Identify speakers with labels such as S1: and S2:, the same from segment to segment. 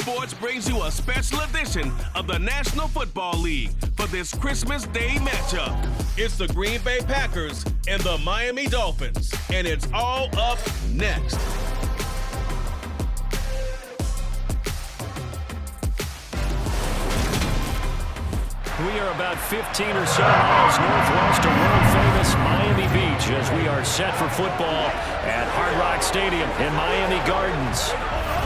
S1: Sports brings you a special edition of the National Football League for this Christmas Day matchup. It's the Green Bay Packers and the Miami Dolphins, and it's all up next.
S2: We are about 15 or so miles northwest of world-famous Miami Beach as we are set for football at Hard Rock Stadium in Miami Gardens.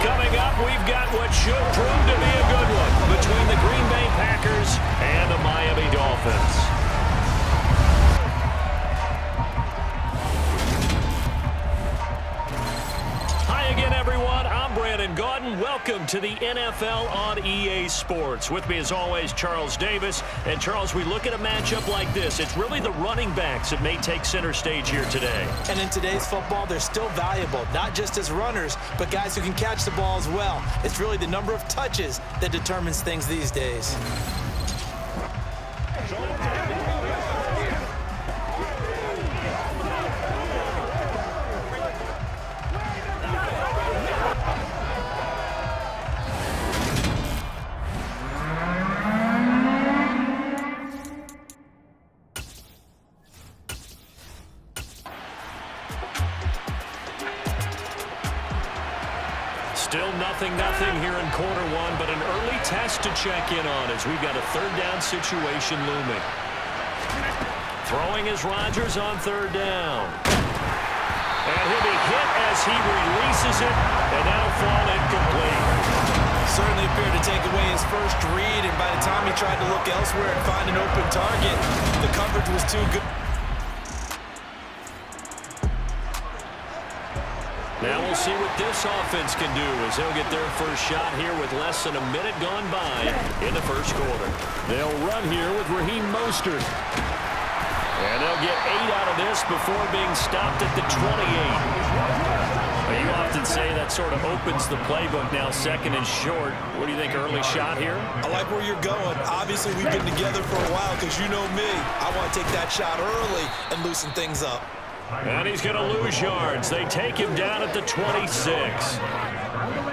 S2: Coming up, we've got what should prove to be a good one between the Green Bay Packers and the Miami Dolphins. Hi again, everyone. I'm Brandon Gaudin. Welcome to the NFL on EA Sports. With me, as always, Charles Davis. And, Charles, we look at a matchup like this. It's really the running backs that may take center stage here today.
S3: And in today's football, they're still valuable, not just as runners, but guys who can catch the ball as well. It's really the number of touches that determines things these days.
S2: Still nothing here in quarter one, but an early test to check in on as we've got a third down situation looming. Throwing is Rodgers on third down. And he'll be hit as he releases it, and that'll fall incomplete.
S3: Certainly appeared to take away his first read, and by the time he tried to look elsewhere and find an open target, the coverage was too good.
S2: Now we'll see what this offense can do as they'll get their first shot here with less than a minute gone by in the first quarter. They'll run here with Raheem Mostert. And they'll get 8 out of this before being stopped at the 28. You often say that sort of opens the playbook now, second and short. What do you think, early shot here?
S3: I like where you're going. Obviously, we've been together for a while because you know me. I want to take that shot early and loosen things up.
S2: And he's going to lose yards. They take him down at the 26.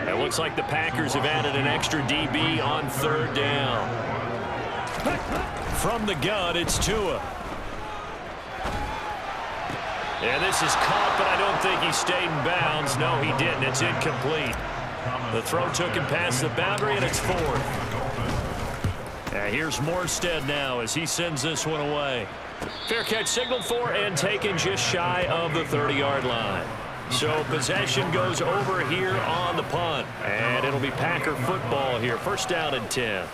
S2: It looks like the Packers have added an extra DB on third down. From the gun, it's Tua. And this is caught, but I don't think he stayed in bounds. No, he didn't. It's incomplete. The throw took him past the boundary, and it's fourth. Here's Morstead now as he sends this one away. Fair catch signaled for and taken just shy of the 30-yard line. So possession goes over here on the punt. And it'll be Packer football here. First down and 10.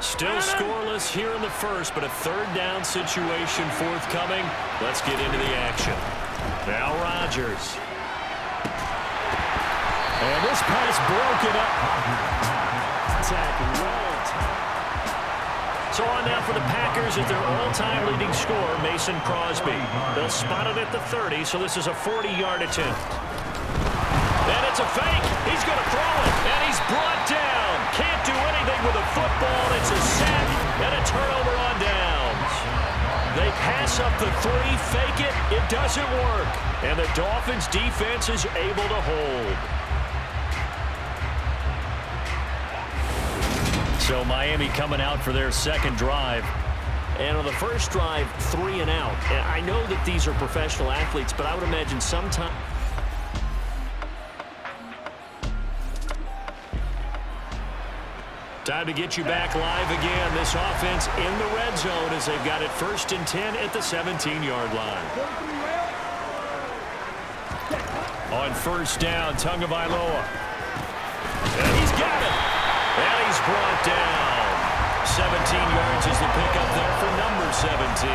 S2: Still scoreless here in the first, but a third down situation forthcoming. Let's get into the action. Now Rodgers. And this pass broken up. So on now for the Packers at their all-time leading scorer, Mason Crosby. They'll spot it at the 30, so this is a 40-yard attempt. And it's a fake. He's going to throw it, and he's brought down. Can't do anything with a football. It's a sack and a turnover on downs. They pass up the 3, fake it. It doesn't work. And the Dolphins' defense is able to hold. So Miami coming out for their second drive. And on the first drive, 3 and out. And I know that these are professional athletes, but I would imagine sometimes... Time to get you back live again. This offense in the red zone as they've got it first and 10 at the 17-yard line. On first down, Tagovailoa. And he's got it. And he's brought down. 17 yards is the pickup there for number 17.
S3: I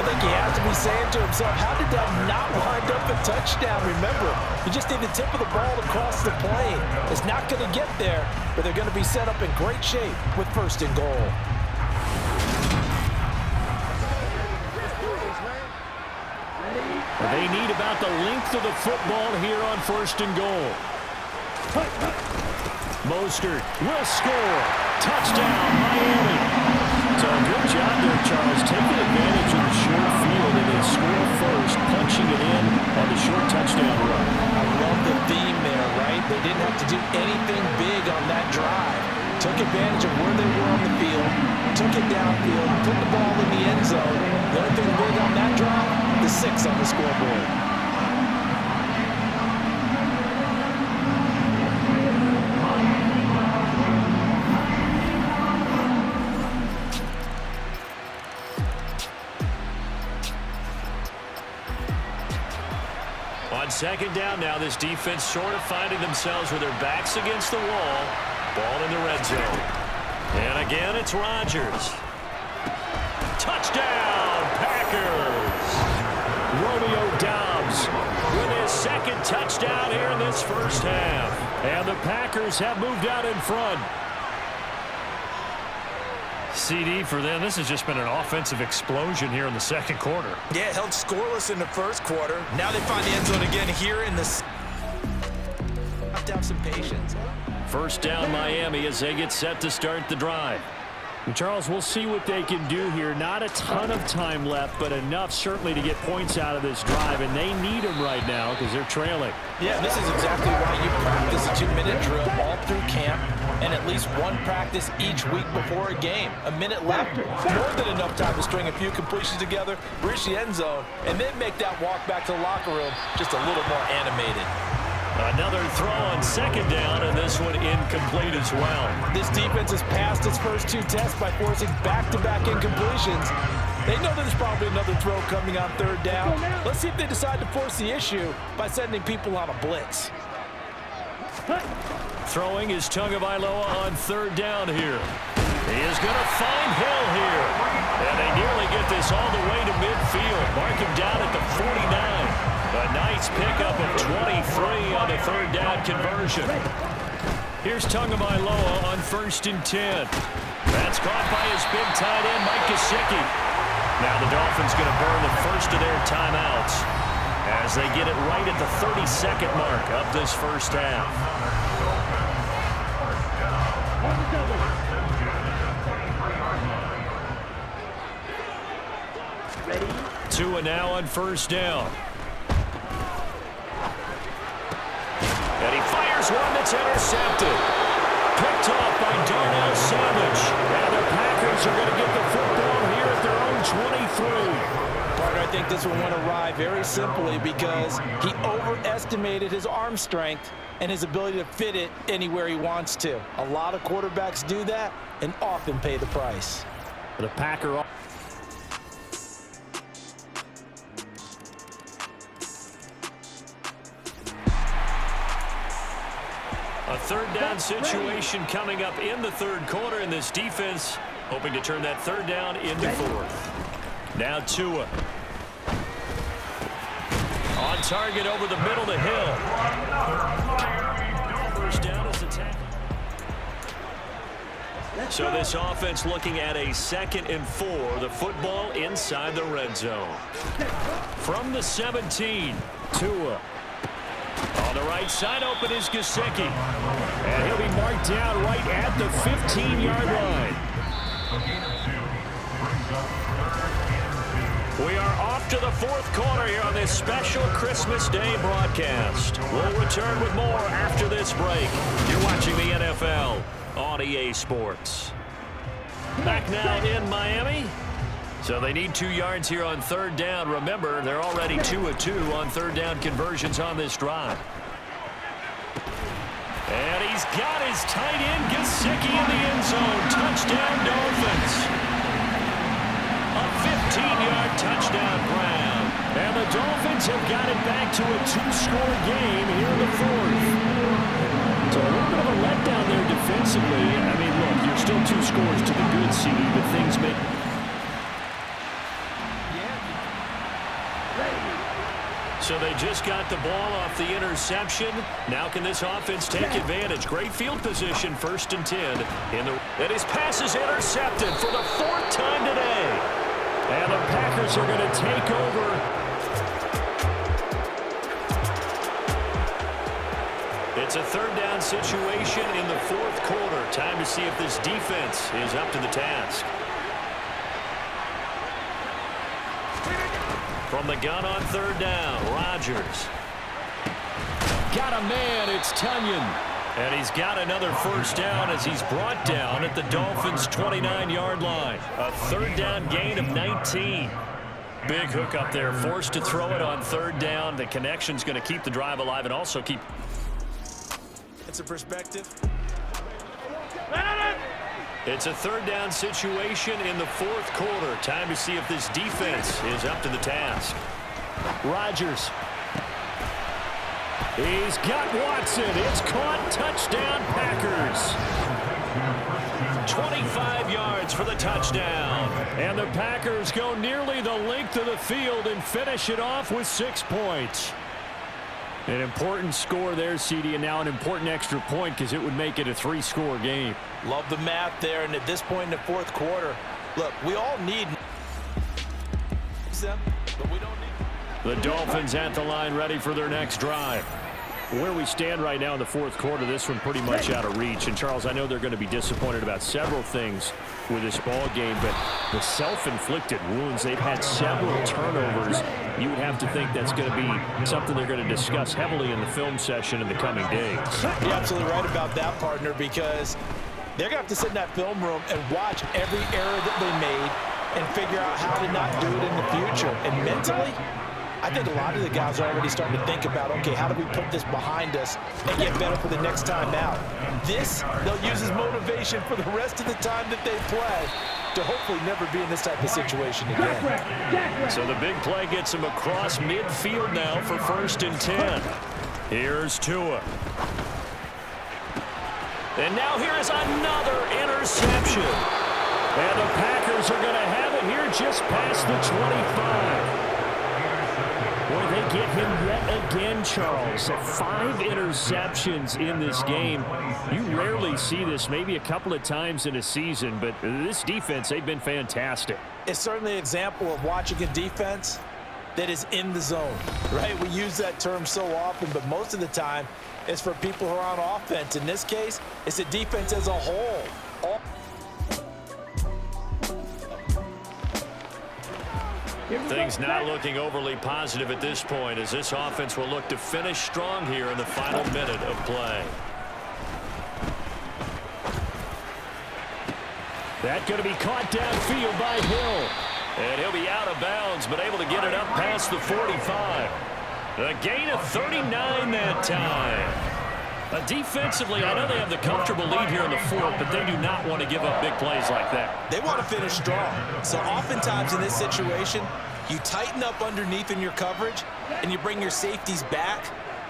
S3: think he has to be saying to himself, how did that not wind up a touchdown? Remember, you just need the tip of the ball to cross the plane. It's not going to get there, but they're going to be set up in great shape with first and goal.
S2: They need about the length of the football here on first and goal. Mostert will score. Touchdown, Miami. So good job there, Charles, taking advantage of the short field first, punching it in on the short touchdown run.
S3: I love the theme there, right? They didn't have to do anything big on that drive. Took advantage of where they were on the field, took it downfield, put the ball in the end zone. The only thing big on that drive, the 6 on the scoreboard.
S2: On second down now, this defense sort of finding themselves with their backs against the wall. Ball in the red zone. And again, it's Rodgers. Touchdown, Packers! Romeo Doubs with his second touchdown here in this first half. And the Packers have moved out in front. CD for them, this has just been an offensive explosion here in the second quarter.
S3: Yeah, held scoreless in the first quarter. Now they find the end zone again here in the... Have to have some patience.
S2: First down Miami as they get set to start the drive.
S4: And Charles, we'll see what they can do here. Not a ton of time left, but enough certainly to get points out of this drive, and they need them right now because they're trailing.
S3: Yeah, this is exactly why you practice a 2-minute drill all through camp and at least one practice each week before a game. A minute left, more than enough time to string a few completions together, reach the end zone, and then make that walk back to the locker room just a little more animated.
S2: Another throw on second down, and this one incomplete as well.
S3: This defense has passed its first 2 tests by forcing back-to-back incompletions. They know there's probably another throw coming on third down. Let's see if they decide to force the issue by sending people on a blitz.
S2: Throwing is Tagovailoa on third down here. He is going to find Hill here. And they nearly get this all the way to midfield. Mark him down at the 49. A nice pickup of 23 on the third down conversion. Here's Tagovailoa on 1st and 10. That's caught by his big tight end, Mike Gesicki. Now the Dolphins going to burn the first of their timeouts as they get it right at the 32nd mark of this first half. Tua now on first down. And he fires one that's intercepted. Picked off by Darnell Savage. And the Packers are going to get the football here at their own 23.
S3: Parker, I think this one went awry very simply because he overestimated his arm strength and his ability to fit it anywhere he wants to. A lot of quarterbacks do that and often pay the price.
S4: The Packer...
S2: A third down situation coming up in the third quarter, and this defense hoping to turn that third down into fourth. Now Tua. On target over the middle to Hill. First down is the tackle. So this offense looking at a 2nd and 4. The football inside the red zone. From the 17, Tua. On the right side, open is Gesicki. And he'll be marked down right at the 15-yard line. We are off to the fourth quarter here on this special Christmas Day broadcast. We'll return with more after this break. You're watching the NFL on EA Sports. Back now in Miami. So they need 2 yards here on third down. Remember, they're already 2 of 2 on third down conversions on this drive. And he's got his tight end, Gesicki, in the end zone. Touchdown, Dolphins. A 15-yard touchdown grab. And the Dolphins have got it back to a 2-score game here in the fourth. So a little bit of a letdown there defensively. I mean, look, you're still 2 scores to the good, CD, but things may... So they just got the ball off the interception. Now can this offense take advantage? Great field position, 1st and 10. And his pass is intercepted for the 4th time today. And the Packers are going to take over. It's a third down situation in the 4th quarter. Time to see if this defense is up to the task. From the gun on third down, Rodgers.
S4: Got a man, it's Tunyon.
S2: And he's got another first down as he's brought down at the Dolphins' 29-yard line. A third down gain of 19. Big hook up there, forced to throw it on third down. The connection's going to keep the drive alive and also keep...
S3: It's a perspective.
S2: It's a third down situation in the fourth quarter. Time to see if this defense is up to the task.
S4: Rodgers. He's got Watson. It's caught. Touchdown, Packers.
S2: 25 yards for the touchdown.
S4: And the Packers go nearly the length of the field and finish it off with 6 points. An important score there, CD, and now an important extra point because it would make it a 3-score game.
S3: Love the math there, and at this point in the fourth quarter, look, we all need them, but we don't need
S4: the Dolphins at the line ready for their next drive. Where we stand right now in the fourth quarter, this one pretty much out of reach. And, Charles, I know they're going to be disappointed about several things with this ball game, but the self-inflicted wounds, they've had several turnovers. You would have to think that's going to be something they're going to discuss heavily in the film session in the coming days.
S3: You're absolutely right about that, partner, because they're going to have to sit in that film room and watch every error that they made and figure out how to not do it in the future. And mentally, I think a lot of the guys are already starting to think about, okay, how do we put this behind us and get better for the next time out? This, they'll use as motivation for the rest of the time that they play to hopefully never be in this type of situation again.
S2: So the big play gets him across midfield now for 1st and 10. Here's Tua. And now here is another interception.
S4: And the Packers are going to have it here just past the 25. Boy, they get him yet again, Charles. 5 interceptions in this game. You rarely see this, maybe a couple of times in a season, but this defense, they've been fantastic.
S3: It's certainly an example of watching a defense that is in the zone, right? We use that term so often, but most of the time it's for people who are on offense. In this case, it's a defense as a whole.
S2: Things not looking overly positive at this point as this offense will look to finish strong here in the final minute of play.
S4: That's going to be caught downfield by Hill.
S2: And he'll be out of bounds, but able to get it up past the 45. A gain of 39 that time. Defensively, I know they have the comfortable lead here in the fourth, but they do not want to give up big plays like that.
S3: They want to finish strong. So oftentimes in this situation, you tighten up underneath in your coverage, and you bring your safeties back.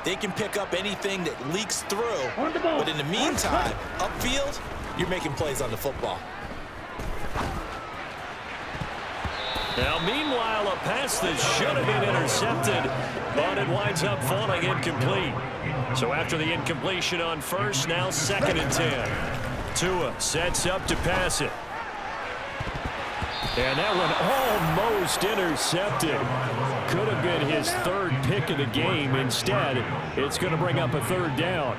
S3: They can pick up anything that leaks through. But in the meantime, upfield, you're making plays on the football.
S2: Now, meanwhile, a pass that should have been intercepted, but it winds up falling incomplete. So after the incompletion on first, now 2nd and 10. Tua sets up to pass it.
S4: And that one almost intercepted. Could have been his 3rd pick of the game. Instead, it's going to bring up a 3rd down.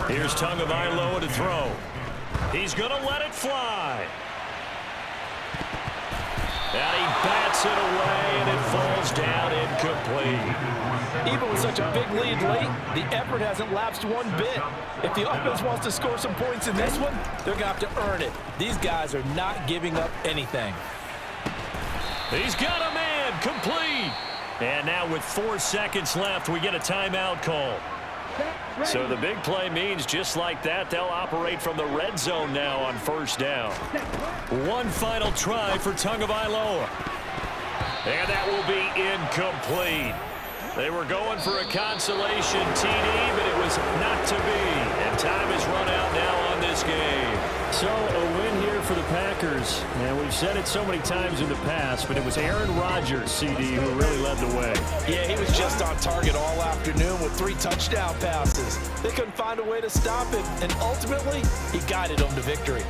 S2: Here's Tagovailoa to throw. He's going to let it fly. And he bats it away, and it falls down incomplete.
S3: Even with such a big lead late, the effort hasn't lapsed one bit. If the offense wants to score some points in this one, they're going to have to earn it. These guys are not giving up anything.
S2: He's got a man, complete. And now with 4 seconds left, we get a timeout call. So the big play means just like that, they'll operate from the red zone now on 1st down. One final try for Tagovailoa. And that will be incomplete. They were going for a consolation TD, but it was not to be. And time is run out now on this game.
S4: So a win here for the Packers. And we've said it so many times in the past, but it was Aaron Rodgers, CD, who really led the way.
S3: Yeah, he was just on target all afternoon with 3 touchdown passes. They couldn't find a way to stop him, and ultimately, he guided them to victory.